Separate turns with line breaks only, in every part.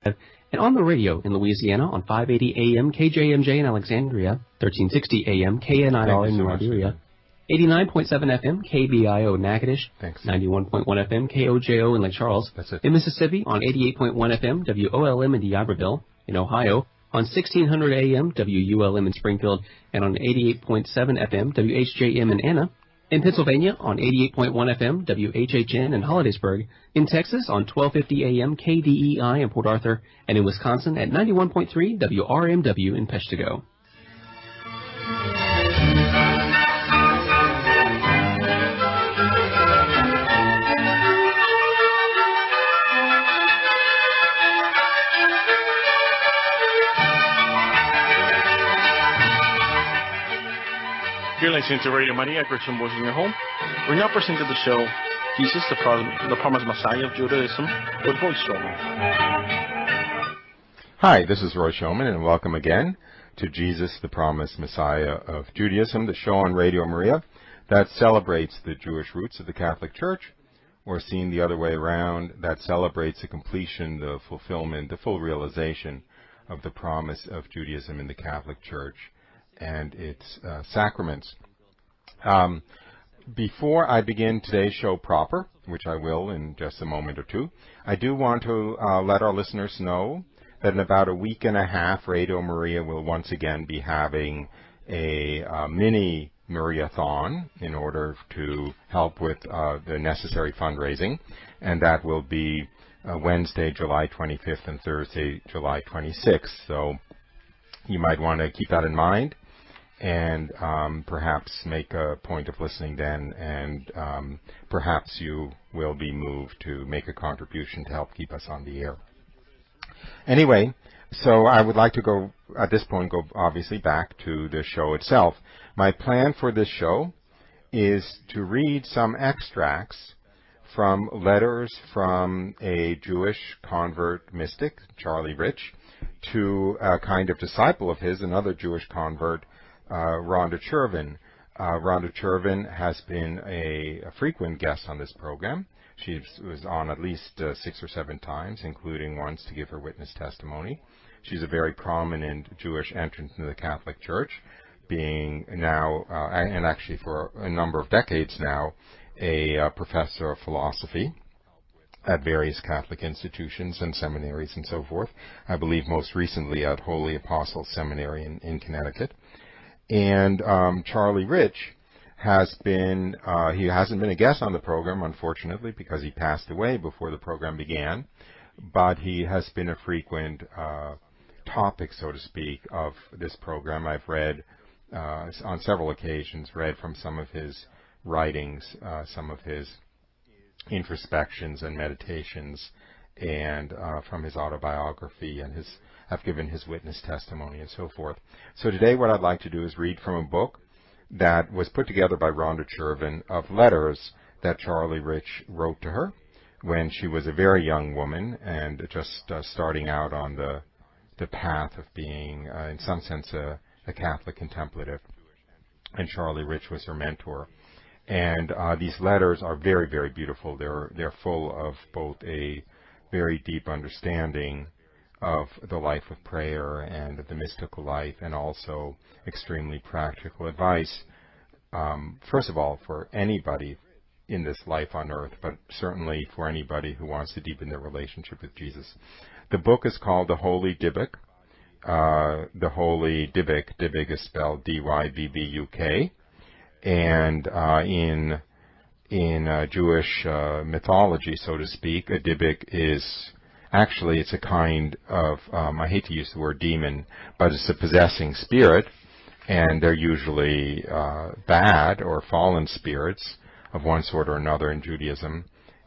and on the radio in Louisiana on 580 AM KJMJ in Alexandria, 1360 AM KNIR in New Iberia, 89.7 FM KBIO Natchitoches, 91.1 FM KOJO in Lake Charles, in Mississippi on 88.1 FM WOLM in D'Iberville, in Ohio on 1600 AM WULM in Springfield, and on 88.7 FM WHJM in Anna, in Pennsylvania on 88.1 FM WHHN in Hollidaysburg, in Texas on 1250 AM KDEI in Port Arthur, and in Wisconsin at 91.3 WRMW in Peshtigo.
You're listening to Radio Maria, Christian Voices in Your Home. We now present the show, Jesus, the Promised Messiah of Judaism, with Roy Schoeman.
Hi, this is Roy Schoeman, and welcome again to Jesus, the Promised Messiah of Judaism, the show on Radio Maria that celebrates the Jewish roots of the Catholic Church, or seen the other way around, that celebrates the completion, the fulfillment, the full realization of the promise of Judaism in the Catholic Church and its sacraments. Before I begin today's show proper, which I will in just a moment or two, I do want to let our listeners know that in about a week and a half, Radio Maria will once again be having a mini Mariathon in order to help with the necessary fundraising, and that will be Wednesday, July 25th and Thursday, July 26th. So you might want to keep that in mind and perhaps make a point of listening then, and perhaps you will be moved to make a contribution to help keep us on the air. Anyway, so I would like to go, at this point, go obviously back to the show itself. My plan for this show is to read some extracts from letters from a Jewish convert mystic, Charlie Rich, to a kind of disciple of his, another Jewish convert, Ronda Chervin. Ronda Chervin has been a frequent guest on this program. She was on at least 6 or 7 times, including once to give her witness testimony. She's a very prominent Jewish entrant into the Catholic Church, being now, and actually for a number of decades now, a professor of philosophy at various Catholic institutions and seminaries and so forth. I believe most recently at Holy Apostles Seminary in Connecticut. And Charlie Rich has been, he hasn't been a guest on the program, unfortunately, because he passed away before the program began, but he has been a frequent topic, so to speak, of this program. I've read, on several occasions, read from some of his writings, some of his introspections and meditations, and from his autobiography, and have given his witness testimony and so forth. So today what I'd like to do is read from a book that was put together by Ronda Chervin of letters that Charlie Rich wrote to her when she was a very young woman and just starting out on the path of being, in some sense, a Catholic contemplative. And Charlie Rich was her mentor. And these letters are very, very beautiful. They're full of both a very deep understanding of the life of prayer and of the mystical life, and also extremely practical advice, first of all, for anybody in this life on earth, but certainly for anybody who wants to deepen their relationship with Jesus. The book is called The Holy Dybbuk. The Holy Dybbuk, Dybbuk is spelled D-Y-B-B-U-K, and in Jewish mythology, so to speak, a Dybbuk is actually, it's a kind of, I hate to use the word demon, but it's a possessing spirit, and they're usually bad or fallen spirits of one sort or another in Judaism.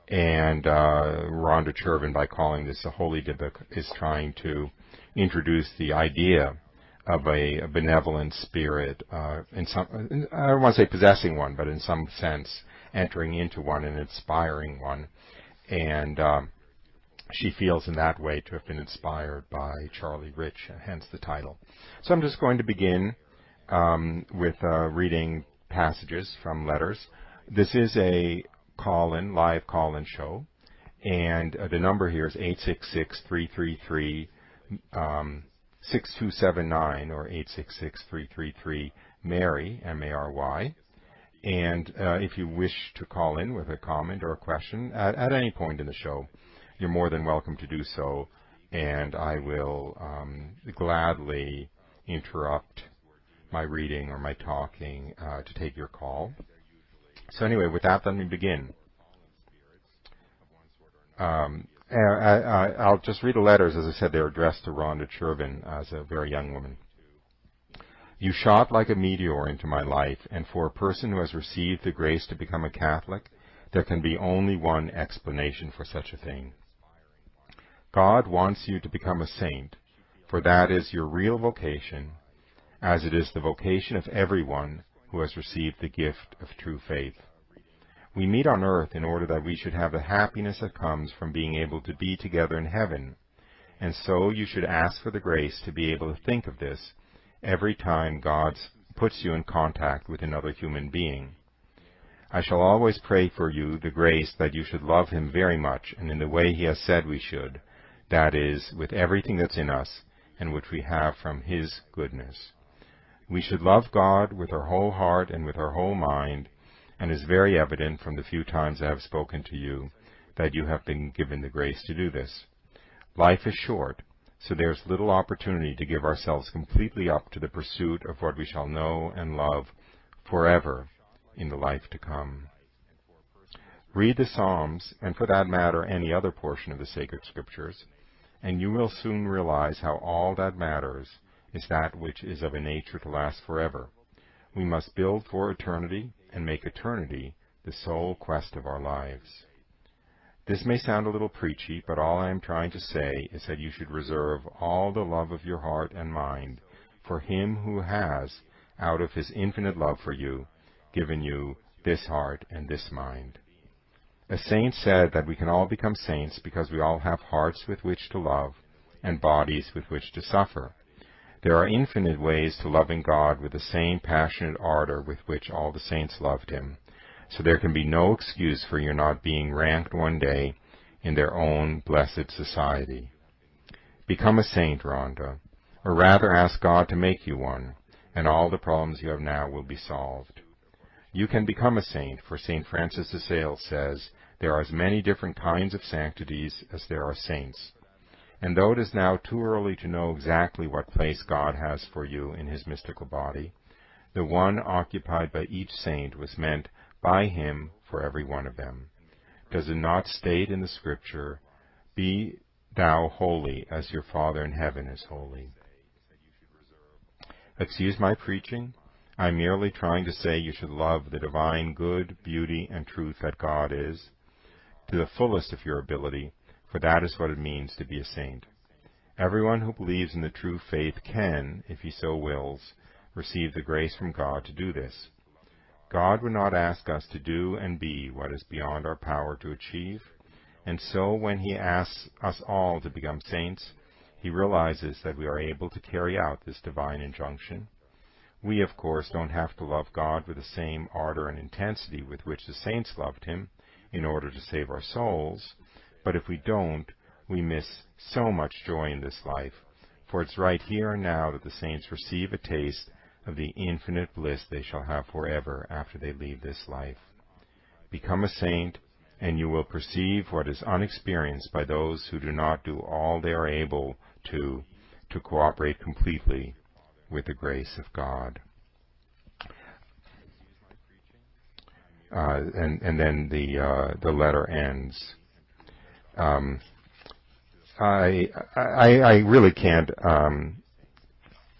And Ronda Chervin, by calling this a Holy Dybbuk, is trying to introduce the idea of a benevolent spirit, in some, I don't want to say possessing one, but in some sense entering into one and inspiring one. And she feels in that way to have been inspired by Charlie Rich, hence the title. So I'm just going to begin with reading passages from letters. This is a live call-in show, And the number here is 866-333-6279 or 866-333-MARY, M-A-R-Y. And if you wish to call in with a comment or a question at any point in the show, you're more than welcome to do so, and I will gladly interrupt my reading or my talking to take your call. So anyway, with that, let me begin. I'll just read the letters. As I said, they're addressed to Ronda Chervin as a very young woman. You shot like a meteor into my life, and for a person who has received the grace to become a Catholic, there can be only one explanation for such a thing. God wants you to become a saint, for that is your real vocation, as it is the vocation of everyone who has received the gift of true faith. We meet on earth in order that we should have the happiness that comes from being able to be together in heaven, and so you should ask for the grace to be able to think of this every time God puts you in contact with another human being. I shall always pray for you the grace that you should love Him very much and in the way He has said we should, that is, with everything that's in us and which we have from His goodness. We should love God with our whole heart and with our whole mind, and it is very evident from the few times I have spoken to you that you have been given the grace to do this. Life is short, so there is little opportunity to give ourselves completely up to the pursuit of what we shall know and love forever in the life to come. Read the Psalms, and for that matter any other portion of the sacred scriptures, and you will soon realize how all that matters is that which is of a nature to last forever. We must build for eternity and make eternity the sole quest of our lives. This may sound a little preachy, but all I am trying to say is that you should reserve all the love of your heart and mind for Him who has, out of His infinite love for you, given you this heart and this mind. A saint said that we can all become saints because we all have hearts with which to love and bodies with which to suffer. There are infinite ways to loving God with the same passionate ardor with which all the saints loved Him. So there can be no excuse for your not being ranked one day in their own blessed society. Become a saint, Rhonda, or rather ask God to make you one, and all the problems you have now will be solved. You can become a saint, for St. Francis de Sales says, there are as many different kinds of sanctities as there are saints. And though it is now too early to know exactly what place God has for you in His mystical body, the one occupied by each saint was meant by Him for every one of them. Does it not state in the Scripture, "Be thou holy as your Father in heaven is holy"? Excuse my preaching. I am merely trying to say you should love the divine good, beauty, and truth that God is, to the fullest of your ability, for that is what it means to be a saint. Everyone who believes in the true faith can, if he so wills, receive the grace from God to do this. God would not ask us to do and be what is beyond our power to achieve, and so when He asks us all to become saints, He realizes that we are able to carry out this divine injunction. We, of course, don't have to love God with the same ardor and intensity with which the saints loved Him in order to save our souls, but if we don't, we miss so much joy in this life, for it's right here and now that the saints receive a taste of the infinite bliss they shall have forever after they leave this life. Become a saint, and you will perceive what is unexperienced by those who do not do all they are able to cooperate completely with the grace of God. And then the letter ends. I really can't.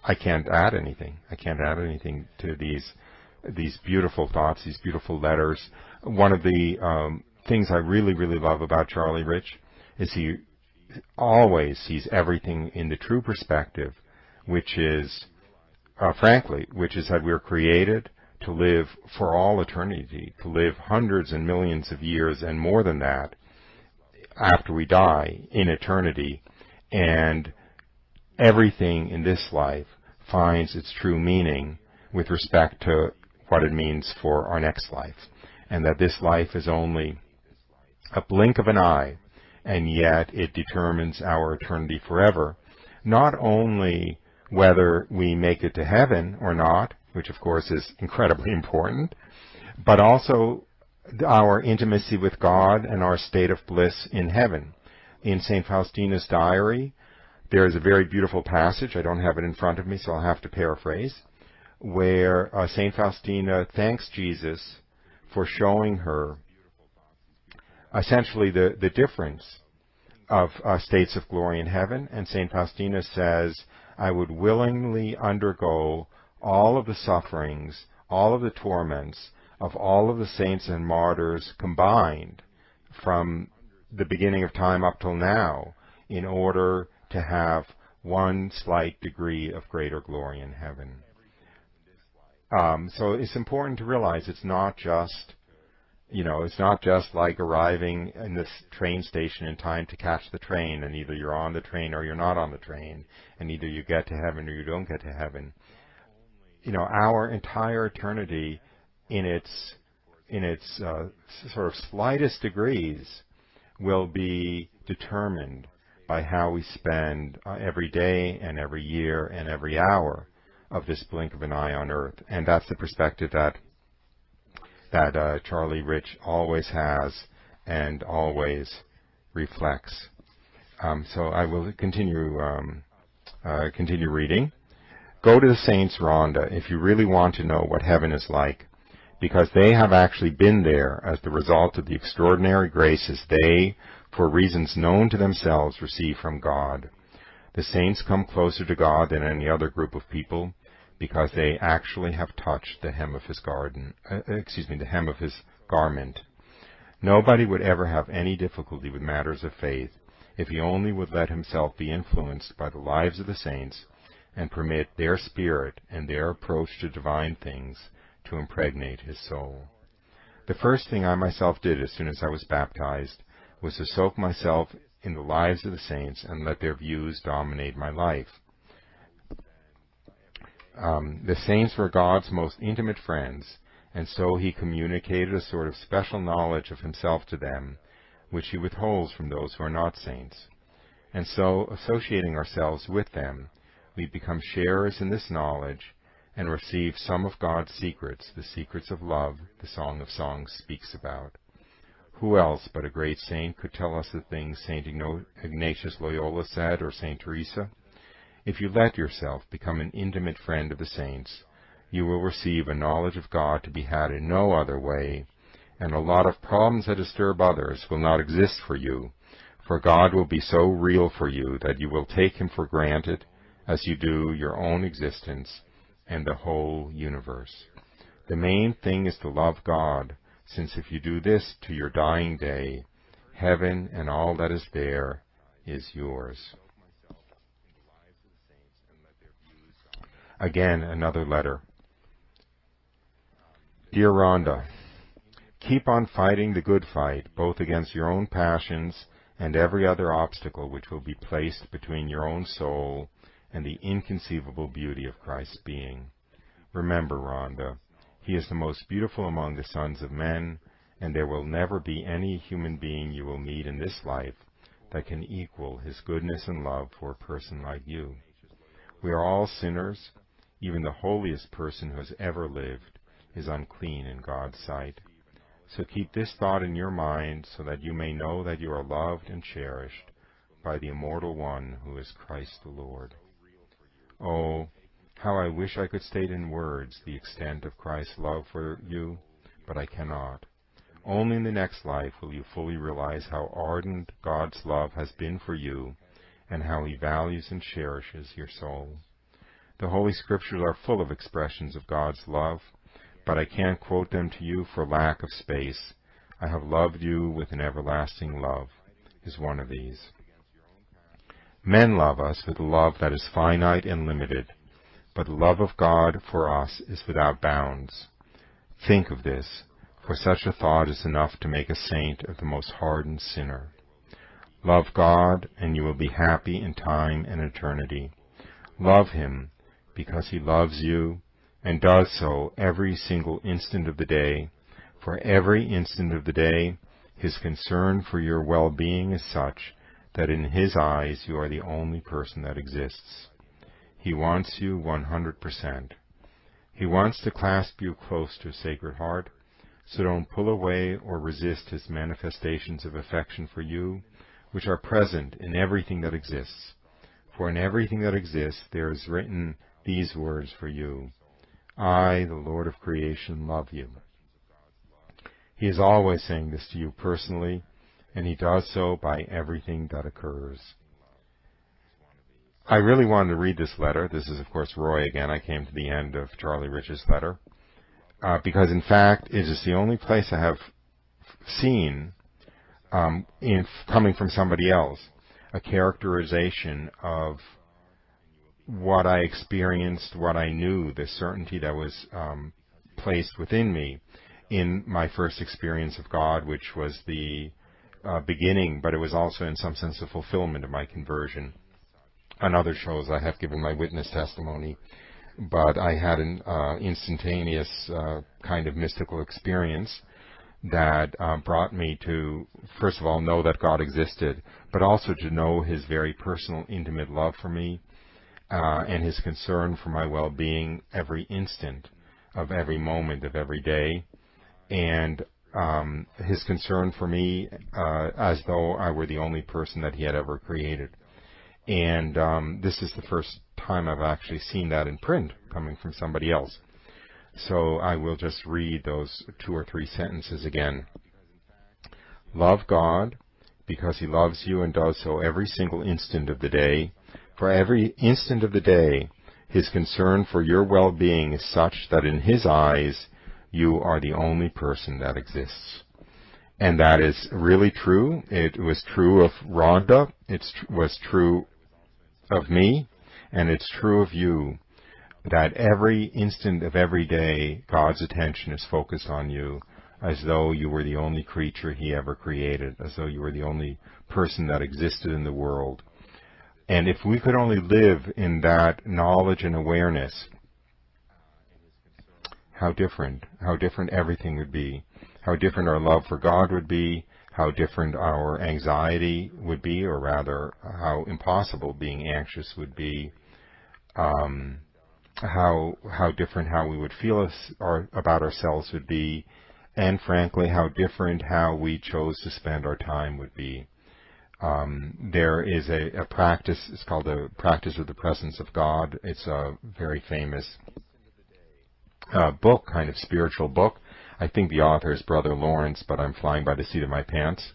I can't add anything. I can't add anything to these beautiful thoughts, these beautiful letters. One of the things I really, really love about Charlie Rich is he always sees everything in the true perspective, which is, frankly, which is that we're created to live for all eternity, to live hundreds and millions of years and more than that after we die in eternity, and everything in this life finds its true meaning with respect to what it means for our next life, and that this life is only a blink of an eye, and yet it determines our eternity forever. Not only whether we make it to heaven or not, which of course is incredibly important, but also our intimacy with God and our state of bliss in heaven. In St. Faustina's diary, there is a very beautiful passage, I don't have it in front of me, so I'll have to paraphrase, where St. Faustina thanks Jesus for showing her essentially the difference of states of glory in heaven. And St. Faustina says, I would willingly undergo all of the sufferings, all of the torments of all of the saints and martyrs combined from the beginning of time up till now in order to have one slight degree of greater glory in heaven. So it's important to realize it's not just, it's not just like arriving in this train station in time to catch the train, and either you're on the train or you're not on the train, and either you get to heaven or you don't get to heaven. Our entire eternity in its sort of slightest degrees will be determined by how we spend every day and every year and every hour of this blink of an eye on earth. And that's the perspective that Charlie Rich always has and always reflects. So I will continue reading. Go to the saints, Rhonda, if you really want to know what heaven is like, because they have actually been there as the result of the extraordinary graces they, for reasons known to themselves, receive from God. The saints come closer to God than any other group of people because they actually have touched the hem of his the hem of his garment. Nobody would ever have any difficulty with matters of faith if he only would let himself be influenced by the lives of the saints and permit their spirit and their approach to divine things to impregnate his soul. The first thing I myself did as soon as I was baptized was to soak myself in the lives of the saints and let their views dominate my life. The saints were God's most intimate friends, and so he communicated a sort of special knowledge of himself to them, which he withholds from those who are not saints. And so, associating ourselves with them, we become sharers in this knowledge and receive some of God's secrets, the secrets of love the Song of Songs speaks about. Who else but a great saint could tell us the things St. Ignatius Loyola said, or St. Teresa? If you let yourself become an intimate friend of the saints, you will receive a knowledge of God to be had in no other way, and a lot of problems that disturb others will not exist for you, for God will be so real for you that you will take him for granted as you do your own existence and the whole universe. The main thing is to love God, since if you do this to your dying day, heaven and all that is there is yours. Again, another letter. Dear Rhonda, keep on fighting the good fight, both against your own passions and every other obstacle which will be placed between your own soul and the inconceivable beauty of Christ's being. Remember, Rhonda, he is the most beautiful among the sons of men, and there will never be any human being you will meet in this life that can equal his goodness and love for a person like you. We are all sinners. Even the holiest person who has ever lived is unclean in God's sight. So keep this thought in your mind so that you may know that you are loved and cherished by the immortal one who is Christ the Lord. Oh, how I wish I could state in words the extent of Christ's love for you, but I cannot. Only in the next life will you fully realize how ardent God's love has been for you and how he values and cherishes your soul. The Holy Scriptures are full of expressions of God's love, but I can't quote them to you for lack of space. I have loved you with an everlasting love is one of these. Men love us with a love that is finite and limited, but the love of God for us is without bounds. Think of this, for such a thought is enough to make a saint of the most hardened sinner. Love God, and you will be happy in time and eternity. Love him, because he loves you, and does so every single instant of the day, for every instant of the day His concern for your well-being is such that in His eyes you are the only person that exists. He wants you 100%. He wants to clasp you close to His Sacred Heart, so don't pull away or resist His manifestations of affection for you, which are present in everything that exists. For in everything that exists there is written these words for you: I, the Lord of creation, love you. He is always saying this to you personally, and He does so by everything that occurs. I really wanted to read this letter. This is, of course, Roy again. I came to the end of Charlie Rich's letter, because, in fact, it is the only place I have seen, coming from somebody else, a characterization of what I experienced, what I knew, the certainty that was placed within me in my first experience of God, which was the beginning, but it was also in some sense the fulfillment of my conversion. On other shows I have given my witness testimony, but I had an instantaneous kind of mystical experience that brought me to, first of all, know that God existed, but also to know His very personal, intimate love for me, and His concern for my well-being every instant of every moment of every day, and His concern for me as though I were the only person that He had ever created. And this is the first time I've actually seen that in print coming from somebody else. So I will just read those 2 or 3 sentences again. Love God because He loves you and does so every single instant of the day. For every instant of the day, His concern for your well-being is such that in His eyes, you are the only person that exists. And that is really true. It was true of Rhonda. It was true of me. And it's true of you, that every instant of every day, God's attention is focused on you, as though you were the only creature He ever created, as though you were the only person that existed in the world. And if we could only live in that knowledge and awareness, how different everything would be, how different our love for God would be, how different our anxiety would be, or rather, how impossible being anxious would be, how different how we would feel about ourselves would be, and frankly, how different how we chose to spend our time would be. There is a practice, it's called the Practice of the Presence of God. It's a very famous book, kind of spiritual book. I think the author is Brother Lawrence, but I'm flying by the seat of my pants.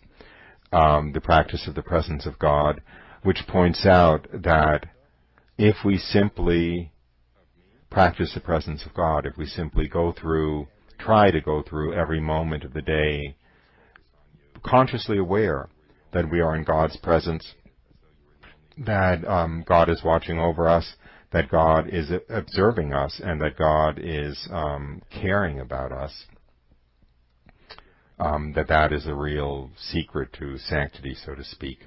The Practice of the Presence of God, which points out that if we simply practice the presence of God, if we simply try to go through every moment of the day, consciously aware that we are in God's presence, that God is watching over us, that God is observing us, and that God is caring about us, that is a real secret to sanctity, so to speak.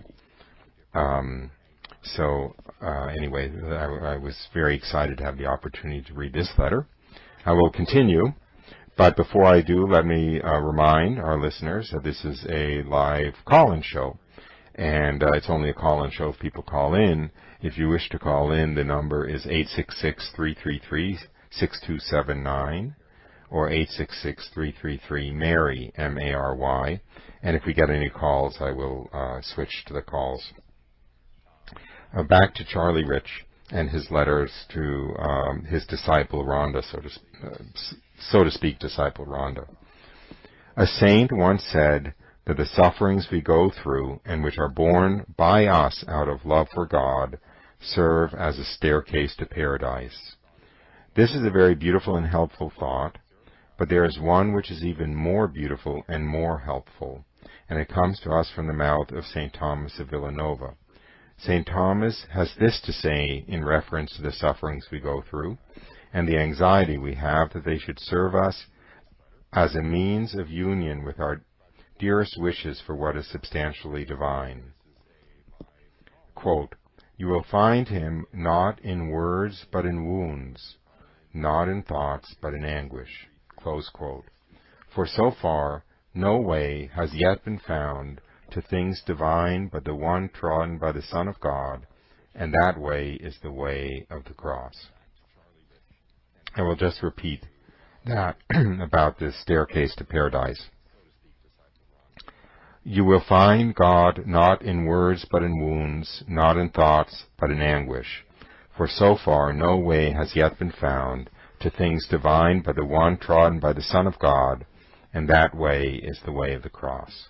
Anyway, I was very excited to have the opportunity to read this letter. I will continue, but before I do, let me remind our listeners that this is a live call-in show, and it's only a call-in show if people call in. If you wish to call in, the number is 866-333-6279 or 866-333-MARY, M-A-R-Y, and if we get any calls, I will switch to the calls. Back to Charlie Rich and his letters to his disciple Rhonda, so to speak, disciple Rhonda. A saint once said that the sufferings we go through and which are borne by us out of love for God serve as a staircase to paradise. This is a very beautiful and helpful thought, but there is one which is even more beautiful and more helpful, and it comes to us from the mouth of St. Thomas of Villanova. St. Thomas has this to say in reference to the sufferings we go through and the anxiety we have that they should serve us as a means of union with our dearest wishes for what is substantially divine. Quote, "You will find Him not in words but in wounds, not in thoughts but in anguish." Close quote. For so far, No way has yet been found to things divine but the one trodden by the Son of God, and that way is the way of the cross. I will just repeat that about this staircase to paradise. You will find God not in words but in wounds, not in thoughts but in anguish. For so far no way has yet been found to things divine but the one trodden by the Son of God, and that way is the way of the cross.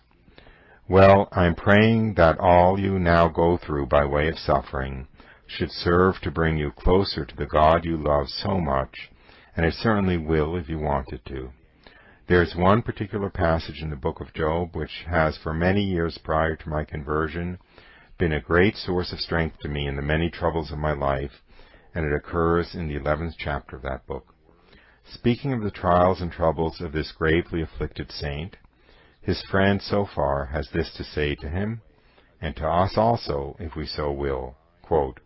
Well, I am praying that all you now go through by way of suffering should serve to bring you closer to the God you love so much, and it certainly will if you want it to. There is one particular passage in the book of Job which has for many years prior to my conversion been a great source of strength to me in the many troubles of my life, and it occurs in the 11th chapter of that book. Speaking of the trials and troubles of this gravely afflicted saint, his friend so far has this to say to him, and to us also, if we so will, quote,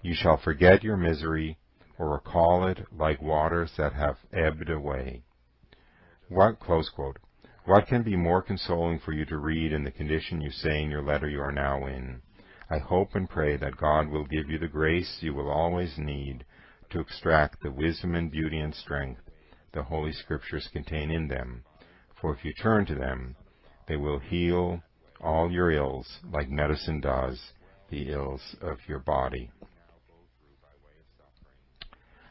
"You shall forget your misery, or recall it like waters that have ebbed away." What, close quote, what can be more consoling for you to read in the condition you say in your letter you are now in? I hope and pray that God will give you the grace you will always need to extract the wisdom and beauty and strength the Holy Scriptures contain in them, for if you turn to them, they will heal all your ills like medicine does the ills of your body.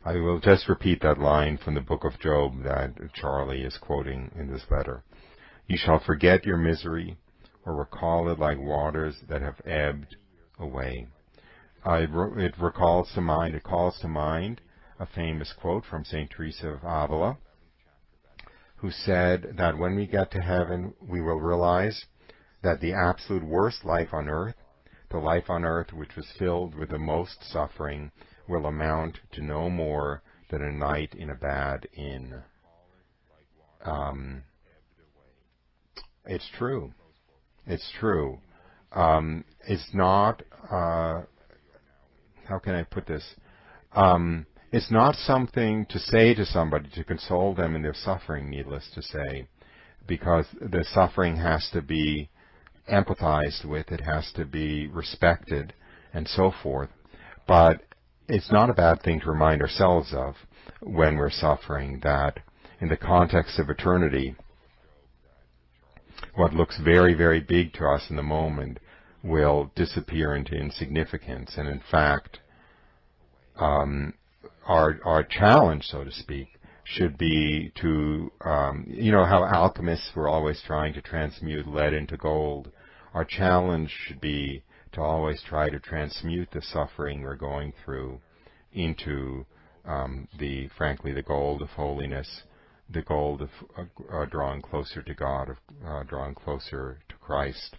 I will just repeat that line from the book of Job that Charlie is quoting in this letter. You shall forget your misery, or recall it like waters that have ebbed away. It calls to mind a famous quote from St. Teresa of Avila, who said that when we get to heaven, we will realize that the absolute worst life on earth, the life on earth which was filled with the most suffering, will amount to no more than a night in a bad inn. It's true. It's true. It's not, how can I put this? It's not something to say to somebody to console them in their suffering, needless to say, because the suffering has to be empathized with, it has to be respected, and so forth. But it's not a bad thing to remind ourselves of when we're suffering that in the context of eternity, what looks very, very big to us in the moment will disappear into insignificance. And in fact, our challenge, so to speak, should be to, you know how alchemists were always trying to transmute lead into gold. Our challenge should be to always try to transmute the suffering we're going through into frankly, the gold of holiness, the gold of drawing closer to God, of drawing closer to Christ.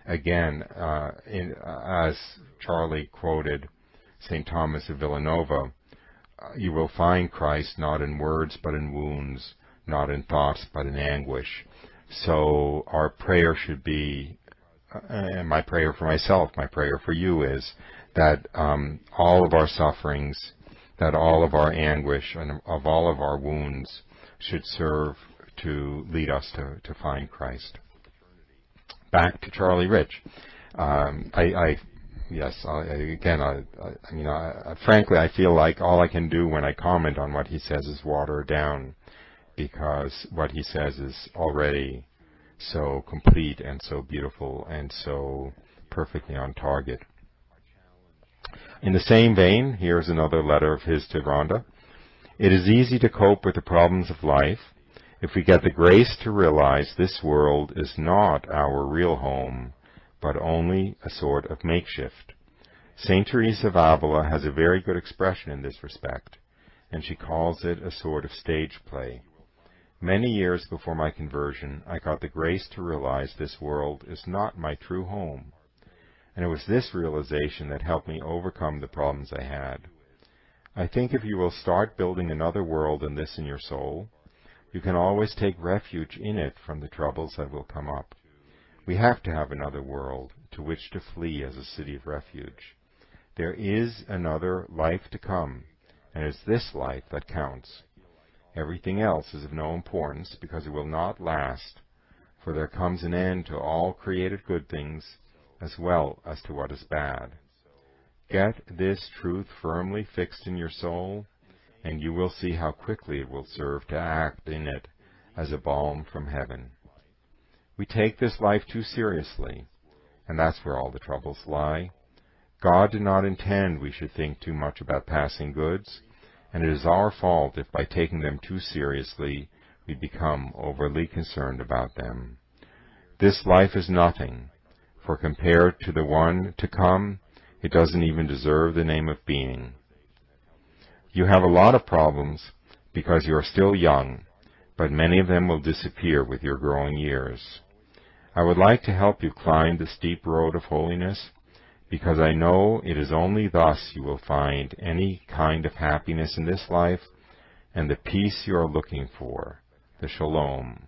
Again, as Charlie quoted St. Thomas of Villanova, you will find Christ not in words but in wounds, not in thoughts but in anguish. So our prayer should be, and my prayer for myself, my prayer for you is that all of our sufferings, that all of our anguish and of all of our wounds should serve to lead us to find Christ. Back to Charlie Rich. Frankly, I feel like all I can do when I comment on what he says is water down, because what he says is already so complete and so beautiful and so perfectly on target. In the same vein, here's another letter of his to Rhonda. It is easy to cope with the problems of life if we get the grace to realize this world is not our real home, but only a sort of makeshift. St. Teresa of Avila has a very good expression in this respect, and she calls it a sort of stage play. Many years before my conversion, I got the grace to realize this world is not my true home, and it was this realization that helped me overcome the problems I had. I think if you will start building another world than this in your soul, you can always take refuge in it from the troubles that will come up. We have to have another world to which to flee as a city of refuge. There is another life to come, and it's this life that counts. Everything else is of no importance because it will not last, for there comes an end to all created good things as well as to what is bad. Get this truth firmly fixed in your soul, and you will see how quickly it will serve to act in it as a balm from heaven. We take this life too seriously, and that's where all the troubles lie. God did not intend we should think too much about passing goods, and it is our fault if by taking them too seriously we become overly concerned about them. This life is nothing, for compared to the one to come, it doesn't even deserve the name of being. You have a lot of problems because you are still young, but many of them will disappear with your growing years. I would like to help you climb the steep road of holiness, because I know it is only thus you will find any kind of happiness in this life and the peace you are looking for, the shalom.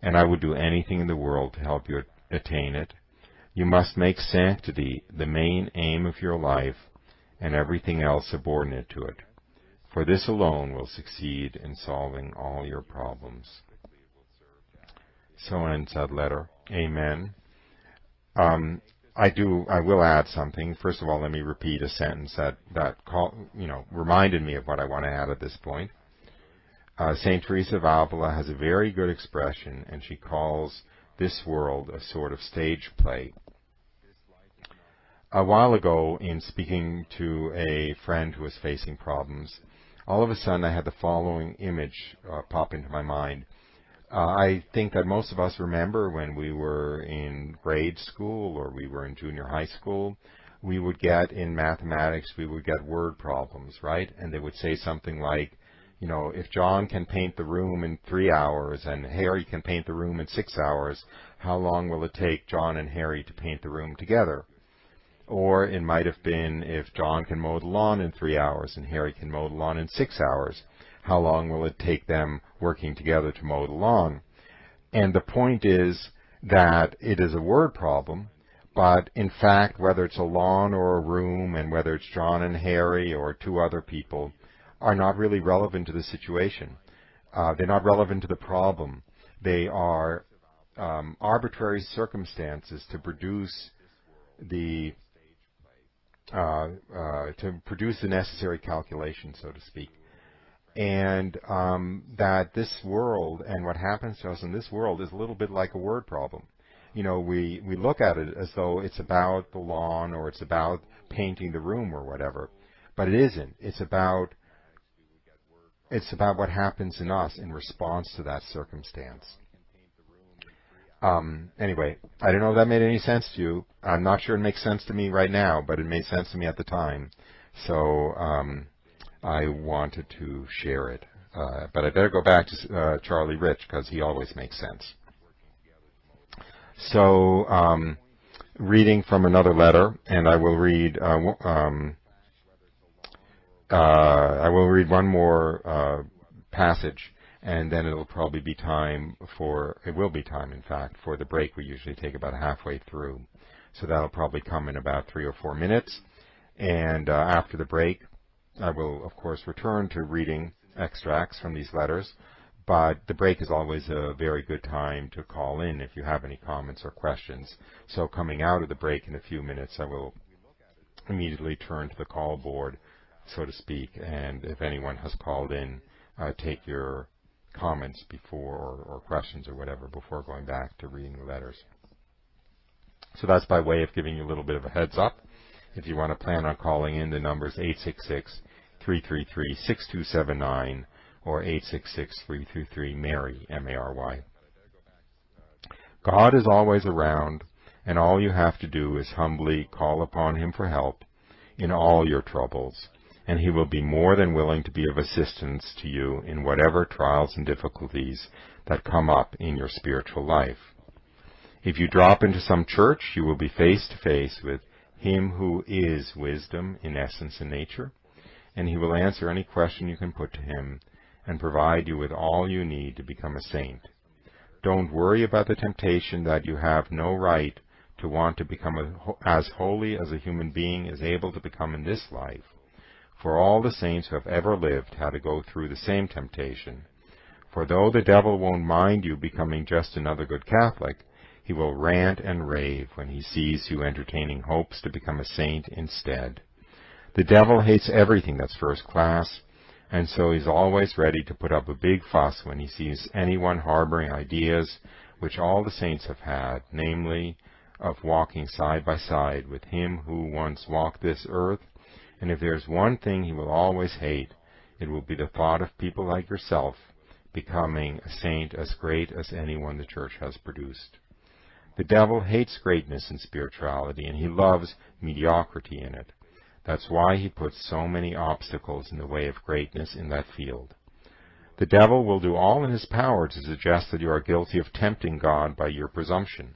And I would do anything in the world to help you attain it. You must make sanctity the main aim of your life and everything else subordinate to it, for this alone will succeed in solving all your problems. So ends that letter. Amen. I will add something. First of all, let me repeat a sentence that reminded me of what I want to add at this point. St. Teresa of Avila has a very good expression, and she calls this world a sort of stage play. A while ago, in speaking to a friend who was facing problems, all of a sudden I had the following image pop into my mind. I think that most of us remember when we were in grade school or we were in junior high school, we would get in mathematics, we would get word problems, right? And they would say something like, if John can paint the room in 3 hours and Harry can paint the room in 6 hours, how long will it take John and Harry to paint the room together? Or it might have been, if John can mow the lawn in 3 hours and Harry can mow the lawn in 6 hours, how long will it take them working together to mow the lawn? And the point is that it is a word problem, but in fact, whether it's a lawn or a room, and whether it's John and Harry or 2 other people, are not really relevant to the situation. They're not relevant to the problem. They are arbitrary circumstances to produce the necessary calculation, so to speak. And that this world and what happens to us in this world is a little bit like a word problem. We look at it as though it's about the lawn or it's about painting the room or whatever, but it isn't. It's about what happens in us in response to that circumstance. Anyway, I don't know if that made any sense to you. I'm not sure it makes sense to me right now, but it made sense to me at the time. So I wanted to share it. But I better go back to Charlie Rich, because he always makes sense. So reading from another letter, and I will read one more passage, and then it will be time, in fact, for the break. We usually take about halfway through. So that'll probably come in about 3 or 4 minutes. And after the break, I will, of course, return to reading extracts from these letters. But the break is always a very good time to call in if you have any comments or questions. So coming out of the break in a few minutes, I will immediately turn to the call board, so to speak. And if anyone has called in, take your comments before, or questions or whatever, before going back to reading the letters. So that's by way of giving you a little bit of a heads up. If you want to plan on calling in, the number is 866-333-6279 or 866-333-MARY, M-A-R-Y. God is always around, and all you have to do is humbly call upon Him for help in all your troubles, and He will be more than willing to be of assistance to you in whatever trials and difficulties that come up in your spiritual life. If you drop into some church, you will be face to face with Him who is wisdom in essence and nature, and He will answer any question you can put to Him and provide you with all you need to become a saint. Don't worry about the temptation that you have no right to want to become as holy as a human being is able to become in this life. For all the saints who have ever lived had to go through the same temptation. For though the devil won't mind you becoming just another good Catholic, he will rant and rave when he sees you entertaining hopes to become a saint instead. The devil hates everything that's first class, and so he's always ready to put up a big fuss when he sees anyone harboring ideas which all the saints have had, namely, of walking side by side with him who once walked this earth. And if there's one thing he will always hate, it will be the thought of people like yourself becoming a saint as great as anyone the Church has produced. The devil hates greatness in spirituality, and he loves mediocrity in it. That's why he puts so many obstacles in the way of greatness in that field. The devil will do all in his power to suggest that you are guilty of tempting God by your presumption.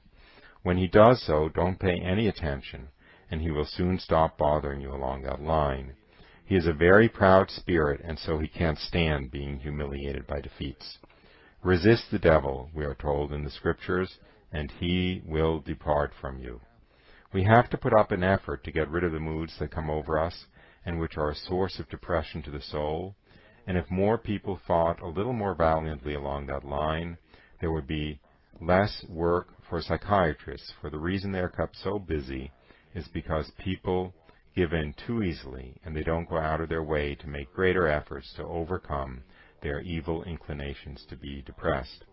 When he does so, don't pay any attention, and he will soon stop bothering you along that line. He is a very proud spirit, and so he can't stand being humiliated by defeats. Resist the devil, we are told in the Scriptures, and he will depart from you. We have to put up an effort to get rid of the moods that come over us and which are a source of depression to the soul, and if more people fought a little more valiantly along that line, there would be less work for psychiatrists, for the reason they are kept so busy is because people give in too easily, and they don't go out of their way to make greater efforts to overcome their evil inclinations to be depressed.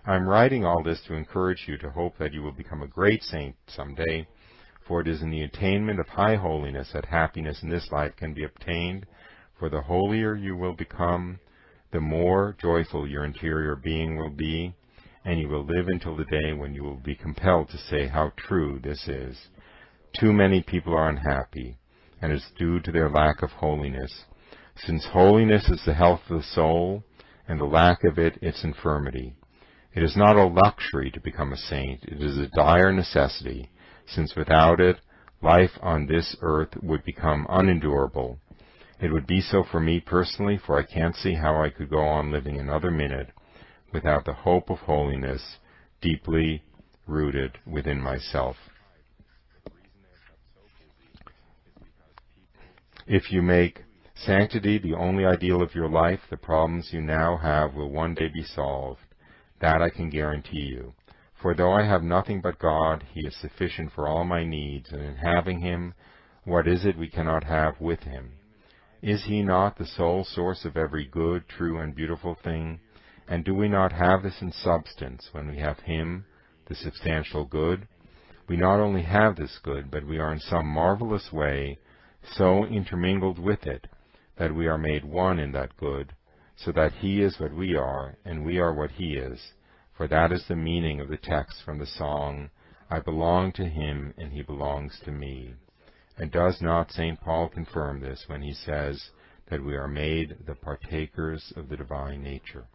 I'm writing all this to encourage you to hope that you will become a great saint someday, for it is in the attainment of high holiness that happiness in this life can be obtained, for the holier you will become, the more joyful your interior being will be, and you will live until the day when you will be compelled to say how true this is. Too many people are unhappy, and it's due to their lack of holiness, since holiness is the health of the soul, and the lack of it its infirmity. It is not a luxury to become a saint, it is a dire necessity, since without it, life on this earth would become unendurable. It would be so for me personally, for I can't see how I could go on living another minute without the hope of holiness deeply rooted within myself. If you make sanctity the only ideal of your life, the problems you now have will one day be solved. That I can guarantee you. For though I have nothing but God, He is sufficient for all my needs, and in having Him, what is it we cannot have with Him? Is He not the sole source of every good, true, and beautiful thing? And do we not have this in substance when we have Him, the substantial good? We not only have this good, but we are in some marvelous way so intermingled with it that we are made one in that good, so that He is what we are, and we are what He is. For that is the meaning of the text from the song, I belong to Him, and He belongs to me. And does not St. Paul confirm this when he says that we are made the partakers of the divine nature?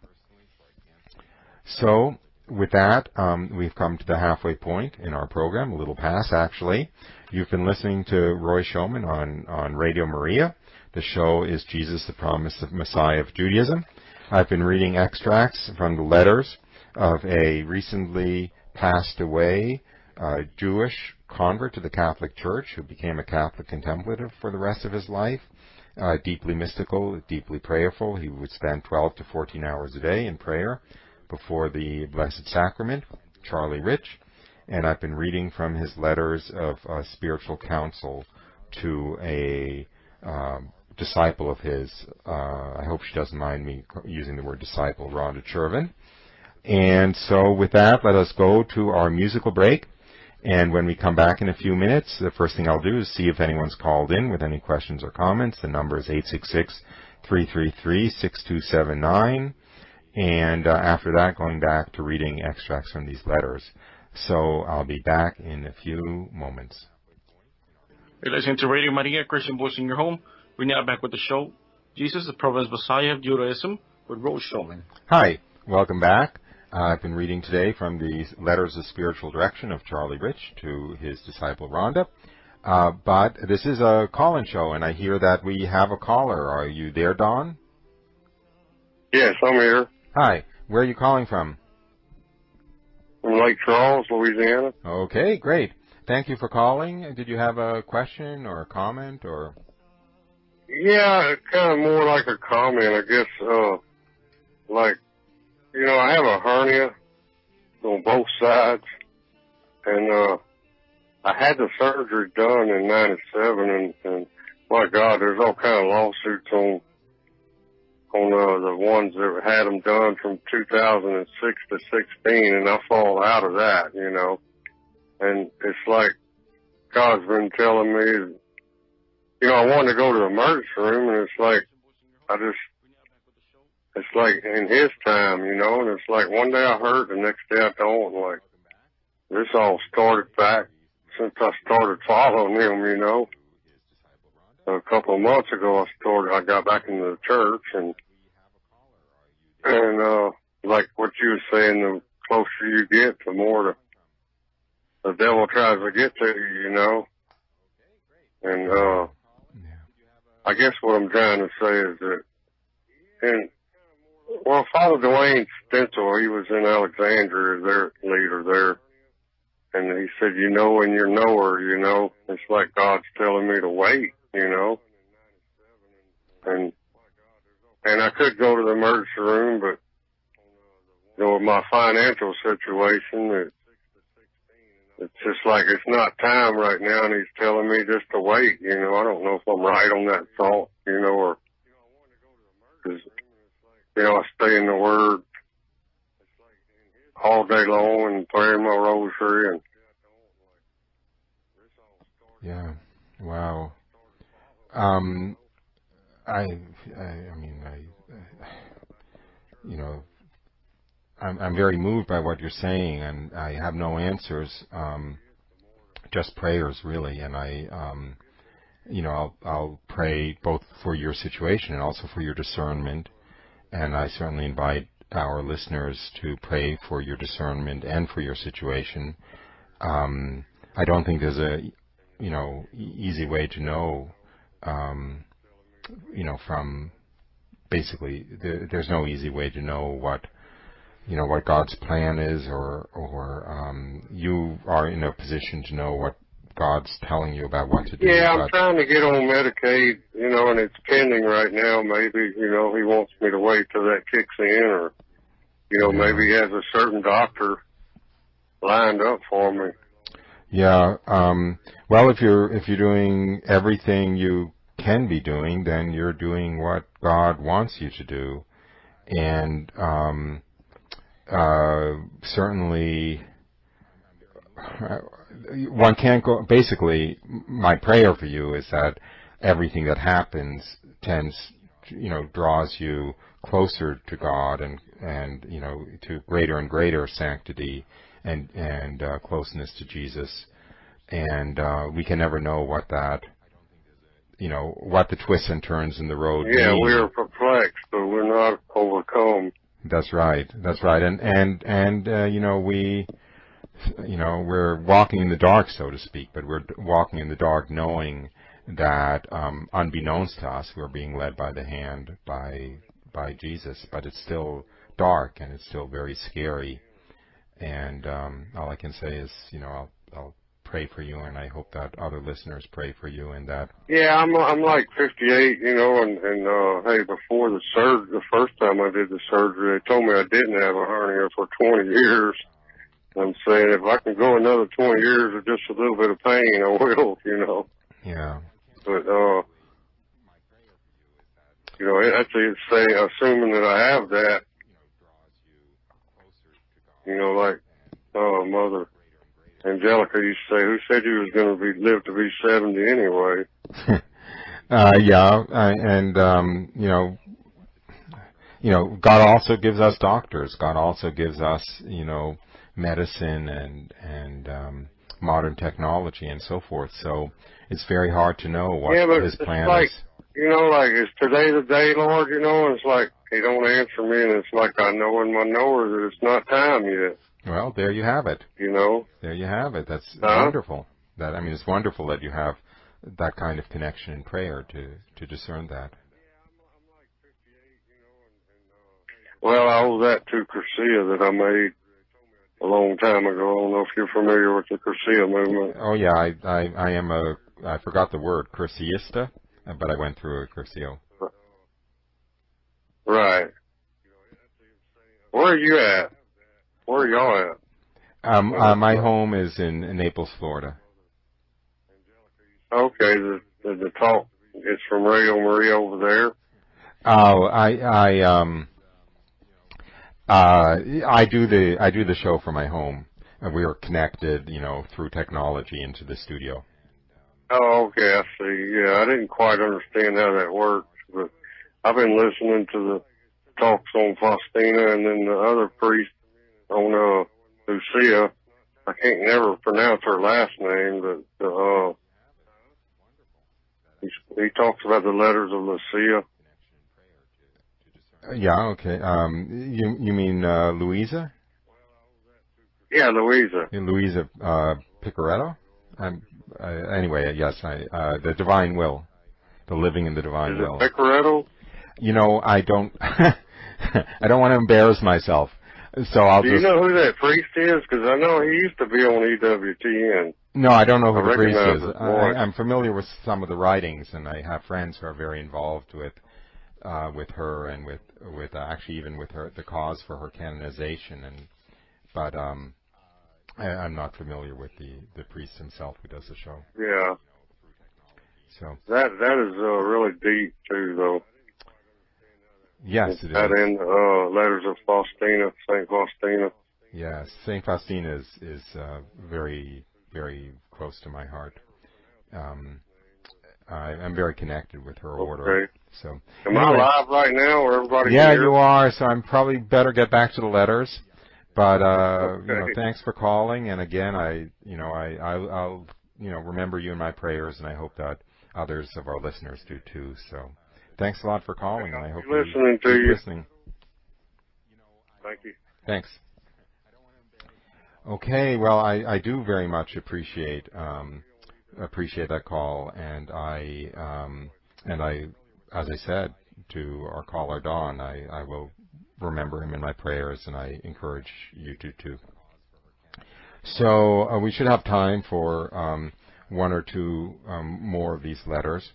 So, with that, we've come to the halfway point in our program, a little past actually. You've been listening to Roy Schoeman on Radio Maria. The show is Jesus, the Promised Messiah of Judaism. I've been reading extracts from the letters of a recently passed away Jewish convert to the Catholic Church who became a Catholic contemplative for the rest of his life. Deeply mystical, deeply prayerful. He would spend 12 to 14 hours a day in prayer before the Blessed Sacrament, Charlie Rich. And I've been reading from his letters of spiritual counsel to a disciple of his. I hope she doesn't mind me using the word disciple, Ronda Chervin. And so with that, let us go to our musical break. And when we come back in a few minutes, the first thing I'll do is see if anyone's called in with any questions or comments. The number is 866-333-6279. And after that, going back to reading extracts from these letters. So I'll be back in a few moments.
You're listening to Radio Maria, Christian Voice in Your Home. We're now back with the show, Jesus, the Promised Messiah of Judaism, with Roy Schoeman.
Hi, welcome back. I've been reading today from the Letters of Spiritual Direction of Charlie Rich to his disciple Rhonda. But this is a call-in show, and I hear that we have a caller. Are you there, Don?
Yes, I'm here.
Hi, where are you calling from?
From Lake Charles, Louisiana.
Okay, great. Thank you for calling. Did you have a question or a comment or?
Yeah, it's kind of more like a comment, I guess. like, you know, I have a hernia on both sides, and I had the surgery done in '97, and my God, there's all kind of lawsuits on the ones that had them done from 2006 to 16, and I fall out of that, you know. And it's like God's been telling me, you know, I wanted to go to the emergency room, and it's like it's like in His time, you know, and it's like one day I hurt, the next day I don't. Like, this all started back since I started following Him, you know. A couple of months ago I got back into the church, and like what you were saying, the closer you get, the more the devil tries to get to you, you know. And I guess what I'm trying to say is that, well, Father Dwayne Stencil, he was in Alexandria, their leader there, and he said, you know, when you're knower, you know, it's like God's telling me to wait, you know. And I could go to the emergency room, but, you know, with my financial situation, it's just like it's not time right now, and He's telling me just to wait, you know. I don't know if I'm right on that thought, you know, or, cause, you know, I stay in the Word all day long and praying my rosary, and
yeah, wow. I mean, you know, I'm very moved by what you're saying, and I have no answers, just prayers, really. And you know, I'll pray both for your situation and also for your discernment. And I certainly invite our listeners to pray for your discernment and for your situation. I don't think there's a, you know, easy way to know, you know, from basically there's no easy way to know what, you know, what God's plan is, or you are in a position to know what God's telling you about what to do.
Yeah, I'm trying to get on Medicaid, you know, and it's pending right now. Maybe, you know, He wants me to wait till that kicks in, or, you know, maybe He has a certain doctor lined up for me.
Yeah. Well, if you're doing everything you can be doing, then you're doing what God wants you to do, and certainly one can't go. Basically, my prayer for you is that everything that happens draws you closer to God, and you know, to greater and greater sanctity and closeness to Jesus. And we can never know what that, you know, what the twists and turns in the road mean.
Yeah, we are perplexed, but we're not overcome.
That's right. That's right. And you know, we're walking in the dark, so to speak, but we're walking in the dark knowing that, unbeknownst to us, we're being led by the hand by Jesus, but it's still dark and it's still very scary. And all I can say is, you know, I'll pray for you, and I hope that other listeners pray for you, and that.
Yeah, I'm like 58, you know, and hey, before the surgery, the first time I did the surgery, they told me I didn't have a hernia for 20 years. I'm saying if I can go another 20 years with just a little bit of pain, I will, you know.
Yeah.
But you know, actually, it's saying, assuming that I have that, you know, like Mother Angelica used to say, who said you was going to live to be 70 anyway?
Yeah, and you know, God also gives us doctors. God also gives us, you know, medicine and modern technology and so forth. So it's very hard to know what His plan is.
You know, like, is today the day, Lord? You know, and it's like He don't answer me, and it's like I know in my knower that it's not time yet.
Well, there you have it.
You know?
There you have it. That's wonderful. It's wonderful that you have that kind of connection in prayer to discern that.
Well, I owe that to Curcia that I made a long time ago. I don't know if you're familiar with the Curcia movement.
Oh, yeah, I am I forgot the word, Curciista, but I went through a Curcio.
Right. Where are you at? Where are y'all at?
My home is in Naples, Florida.
Okay, the talk is from Radio Maria over there.
Oh, I do the show from my home. We are connected, through technology into the studio.
Oh, okay, I see. Yeah, I didn't quite understand how that works, but I've been listening to the talks on Faustina and then the other priest on Lucia. I can't never pronounce her last name, but he talks about the letters of Lucia.
Yeah, okay. You mean Louisa?
Yeah, Louisa.
Louisa Picaretto? Anyway, yes, the divine will, the living in the divine will.
Is it Picaretto?
I don't, I don't want to embarrass myself, so I'll just.
Do you know who that priest is? Because I know he used to be on EWTN.
No, I don't know who the priest is.
I'm
familiar with some of the writings, and I have friends who are very involved with her and with actually even with her the cause for her canonization, but I'm not familiar with the priest himself who does the show.
Yeah.
So
that is really deep too, though.
Yes, it is.
That in letters of Faustina, Saint Faustina.
Yes, Saint Faustina is very, very close to my heart. I'm very connected with her order.
Okay.
So
am I live right now, or everybody?
Yeah,
here?
You are. So I'm probably better get back to the letters. But
okay.
Thanks for calling. And again, I'll remember you in my prayers, and I hope that others of our listeners do too. So thanks a lot for calling, and I hope you're listening.
Thank you.
Thanks. Okay. Well, I do very much appreciate that call, and I, as I said to our caller Don, I will remember him in my prayers, and I encourage you to too. So we should have time for one or two more of these letters.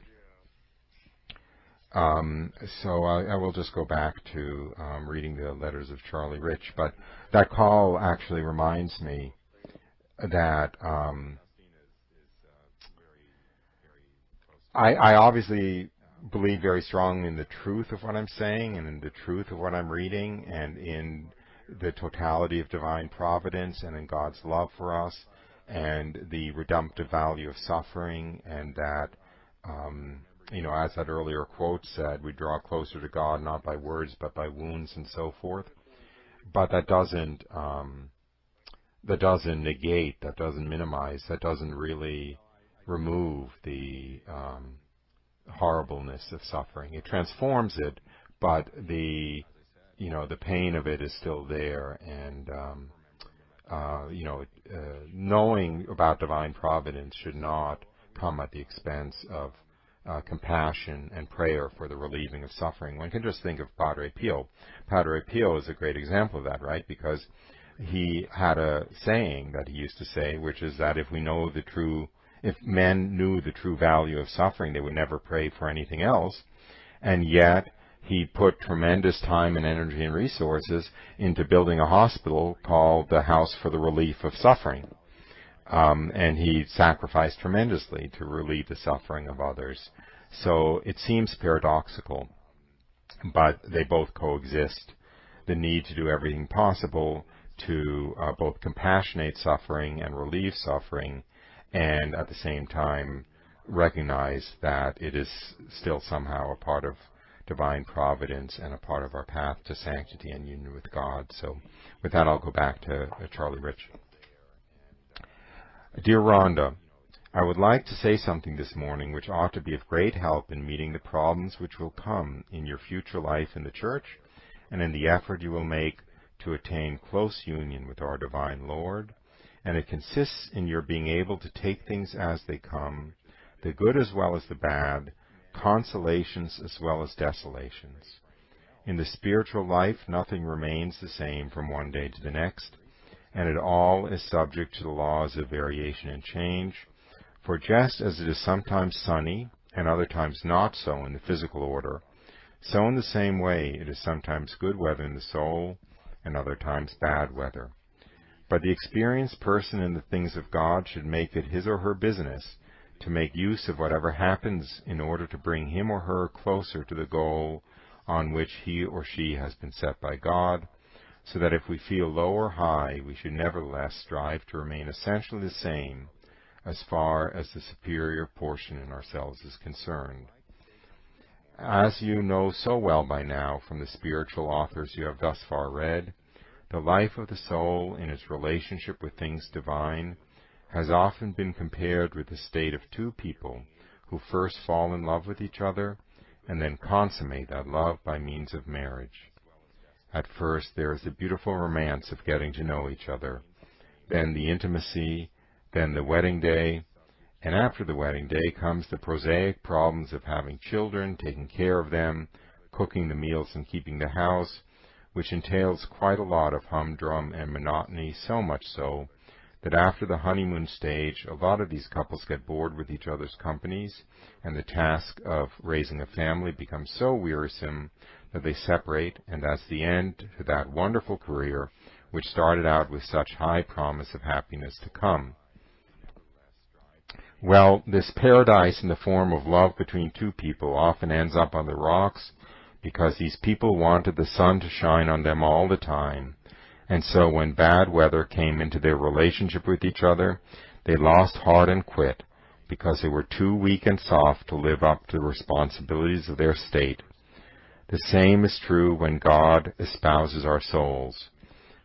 So I will just go back to reading the letters of Charlie Rich, but that call actually reminds me that I obviously believe very strongly in the truth of what I'm saying and in the truth of what I'm reading and in the totality of divine providence and in God's love for us and the redemptive value of suffering, and that, as that earlier quote said, we draw closer to God not by words but by wounds and so forth. But that doesn't negate, that doesn't minimize, that doesn't really remove the horribleness of suffering. It transforms it, but the pain of it is still there, and knowing about divine providence should not come at the expense of compassion and prayer for the relieving of suffering. One can just think of Padre Pio. Padre Pio is a great example of that, right? Because he had a saying that he used to say, which is that if men knew the true value of suffering, they would never pray for anything else. And yet, he put tremendous time and energy and resources into building a hospital called the House for the Relief of Suffering. And he sacrificed tremendously to relieve the suffering of others. So it seems paradoxical, but they both coexist. The need to do everything possible to both compassionate suffering and relieve suffering, and at the same time recognize that it is still somehow a part of divine providence and a part of our path to sanctity and union with God. So with that, I'll go back to Charlie Rich. Dear Rhonda, I would like to say something this morning which ought to be of great help in meeting the problems which will come in your future life in the Church and in the effort you will make to attain close union with our Divine Lord, and it consists in your being able to take things as they come, the good as well as the bad, consolations as well as desolations. In the spiritual life, nothing remains the same from one day to the next, and it all is subject to the laws of variation and change, for just as it is sometimes sunny and other times not so in the physical order, so in the same way it is sometimes good weather in the soul and other times bad weather. But the experienced person in the things of God should make it his or her business to make use of whatever happens in order to bring him or her closer to the goal on which he or she has been set by God, so that if we feel low or high, we should nevertheless strive to remain essentially the same as far as the superior portion in ourselves is concerned. As you know so well by now from the spiritual authors you have thus far read, the life of the soul in its relationship with things divine has often been compared with the state of two people who first fall in love with each other and then consummate that love by means of marriage. At first there is the beautiful romance of getting to know each other, then the intimacy, then the wedding day, and after the wedding day comes the prosaic problems of having children, taking care of them, cooking the meals and keeping the house, which entails quite a lot of humdrum and monotony, so much so that after the honeymoon stage, a lot of these couples get bored with each other's companies, and the task of raising a family becomes so wearisome that they separate, and that's the end to that wonderful career which started out with such high promise of happiness to come. Well, this paradise in the form of love between two people often ends up on the rocks because these people wanted the sun to shine on them all the time, and so when bad weather came into their relationship with each other, they lost heart and quit because they were too weak and soft to live up to the responsibilities of their state. The same is true when God espouses our souls,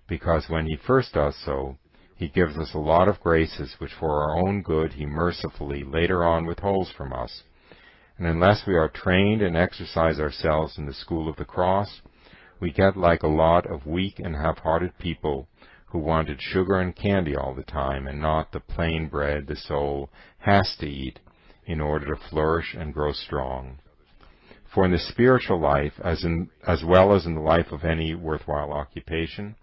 because when He first does so, He gives us a lot of graces which for our own good He mercifully later on withholds from us. And unless we are trained and exercise ourselves in the school of the cross, we get like a lot of weak and half-hearted people who wanted sugar and candy all the time and not the plain bread the soul has to eat in order to flourish and grow strong. For in the spiritual life, as well as in the life of any worthwhile occupation,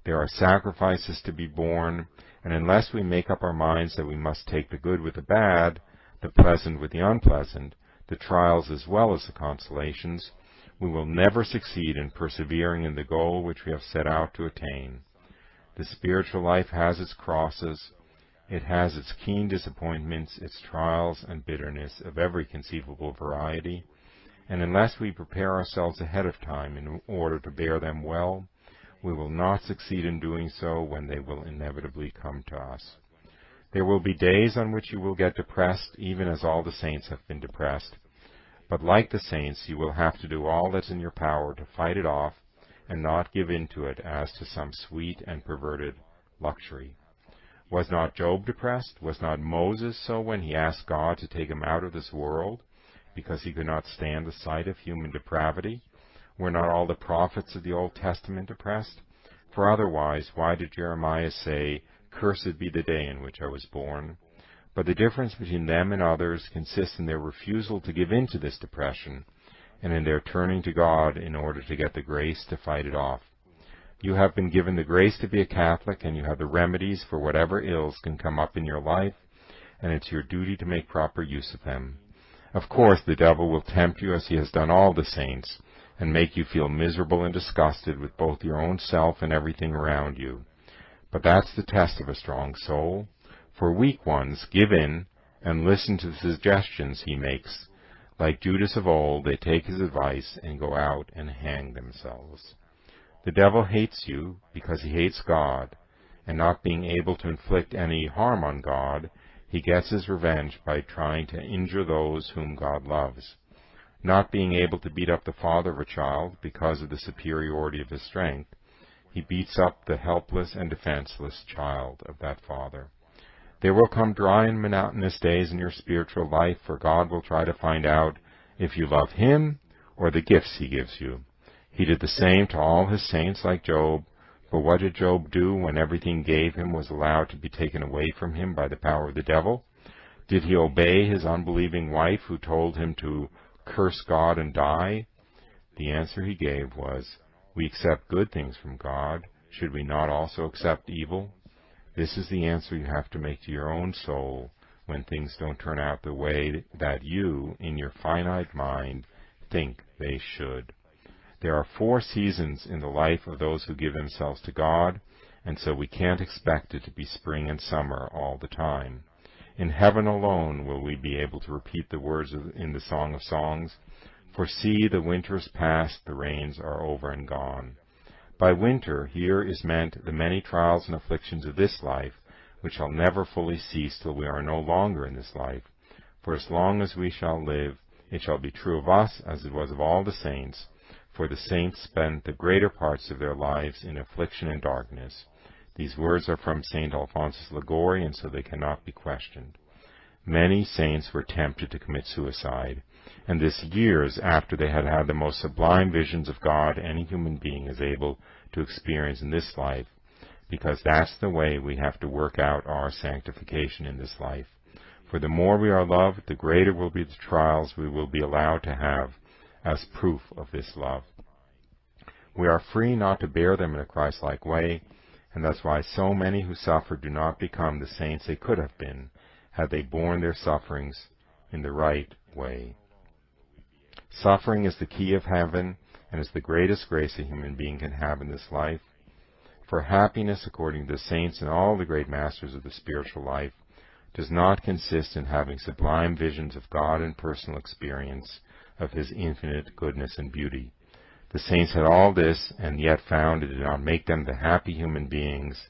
there are sacrifices to be borne, and unless we make up our minds that we must take the good with the bad, the pleasant with the unpleasant, the trials as well as the consolations, we will never succeed in persevering in the goal which we have set out to attain. The spiritual life has its crosses, it has its keen disappointments, its trials and bitterness of every conceivable variety, and unless we prepare ourselves ahead of time in order to bear them well, we will not succeed in doing so when they will inevitably come to us. There will be days on which you will get depressed, even as all the saints have been depressed. But like the saints, you will have to do all that's in your power to fight it off and not give in to it as to some sweet and perverted luxury. Was not Job depressed? Was not Moses so when he asked God to take him out of this world because he could not stand the sight of human depravity? Were not all the prophets of the Old Testament depressed? For otherwise, why did Jeremiah say, "Cursed be the day in which I was born"? But the difference between them and others consists in their refusal to give in to this depression, and in their turning to God in order to get the grace to fight it off. You have been given the grace to be a Catholic, and you have the remedies for whatever ills can come up in your life, and it's your duty to make proper use of them. Of course, the devil will tempt you as he has done all the saints, and make you feel miserable and disgusted with both your own self and everything around you. But that's the test of a strong soul. For weak ones, give in and listen to the suggestions he makes. Like Judas of old, they take his advice and go out and hang themselves. The devil hates you because he hates God, and not being able to inflict any harm on God, he gets his revenge by trying to injure those whom God loves. Not being able to beat up the father of a child because of the superiority of his strength, he beats up the helpless and defenseless child of that father. There will come dry and monotonous days in your spiritual life, for God will try to find out if you love Him or the gifts He gives you. He did the same to all His saints like Job, but what did Job do when everything gave him was allowed to be taken away from him by the power of the devil? Did he obey his unbelieving wife who told him to curse God and die? The answer he gave was, "We accept good things from God. Should we not also accept evil?" This is the answer you have to make to your own soul when things don't turn out the way that you, in your finite mind, think they should. There are 4 seasons in the life of those who give themselves to God, and so we can't expect it to be spring and summer all the time. In heaven alone will we be able to repeat the words in the Song of Songs, "For see, the winter is past, the rains are over and gone." By winter here is meant the many trials and afflictions of this life, which shall never fully cease till we are no longer in this life. For as long as we shall live, it shall be true of us as it was of all the saints, for the saints spent the greater parts of their lives in affliction and darkness. These words are from St. Alphonsus Liguori, and so they cannot be questioned. Many saints were tempted to commit suicide, and this years after they had had the most sublime visions of God any human being is able to experience in this life, because that's the way we have to work out our sanctification in this life. For the more we are loved, the greater will be the trials we will be allowed to have as proof of this love. We are free not to bear them in a Christ-like way, and that's why so many who suffer do not become the saints they could have been had they borne their sufferings in the right way. Suffering is the key of heaven and is the greatest grace a human being can have in this life. For happiness, according to the saints and all the great masters of the spiritual life, does not consist in having sublime visions of God and personal experience of His infinite goodness and beauty. The saints had all this, and yet found it did not make them the happy human beings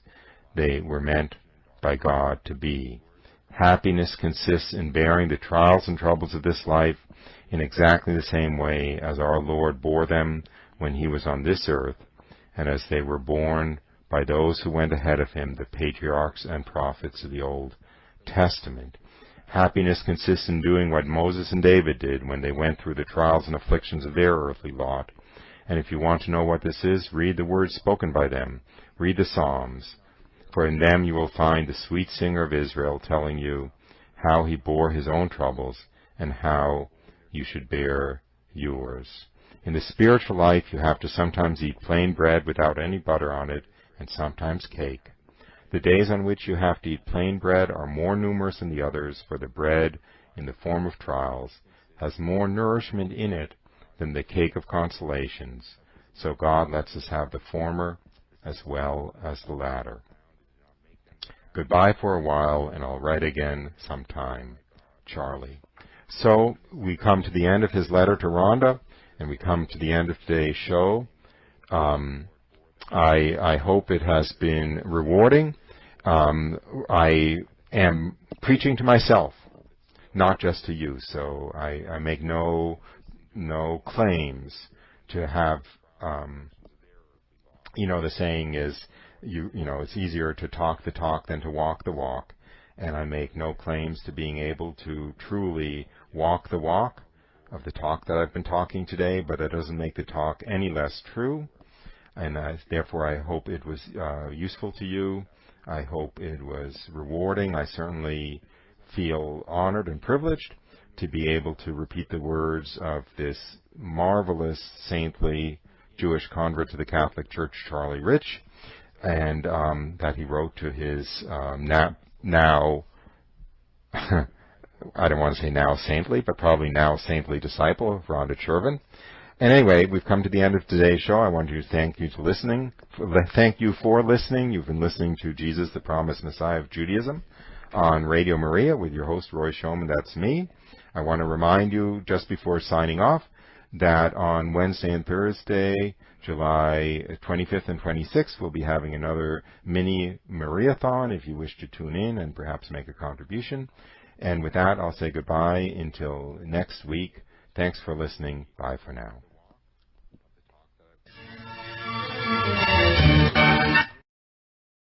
they were meant by God to be. Happiness consists in bearing the trials and troubles of this life in exactly the same way as our Lord bore them when He was on this earth, and as they were borne by those who went ahead of Him, the patriarchs and prophets of the Old Testament. Happiness consists in doing what Moses and David did when they went through the trials and afflictions of their earthly lot. And if you want to know what this is, read the words spoken by them. Read the Psalms, for in them you will find the sweet singer of Israel telling you how he bore his own troubles and how you should bear yours. In the spiritual life, you have to sometimes eat plain bread without any butter on it, and sometimes cake. The days on which you have to eat plain bread are more numerous than the others, for the bread, in the form of trials, has more nourishment in it than the cake of consolations, so God lets us have the former as well as the latter. Goodbye for a while, and I'll write again sometime. Charlie. So we come to the end of his letter to Rhonda, and we come to the end of today's show. I hope it has been rewarding. I am preaching to myself, not just to you. So I make no claims to have. The saying is, it's easier to talk the talk than to walk the walk, and I make no claims to being able to truly walk the walk of the talk that I've been talking today. But it doesn't make the talk any less true. And therefore, I hope it was useful to you. I hope it was rewarding. I certainly feel honored and privileged to be able to repeat the words of this marvelous, saintly Jewish convert to the Catholic Church, Charlie Rich, and that he wrote to his now I don't want to say now saintly, but probably now saintly disciple, Ronda Chervin. And anyway, we've come to the end of today's show. I want to thank you for listening. You've been listening to Jesus, the Promised Messiah of Judaism on Radio Maria with your host, Roy Schoeman. That's me. I want to remind you, just before signing off, that on Wednesday and Thursday, July 25th and 26th, we'll be having another mini Mariathon if you wish to tune in and perhaps make a contribution. And with that, I'll say goodbye until next week. Thanks for listening. Bye for now.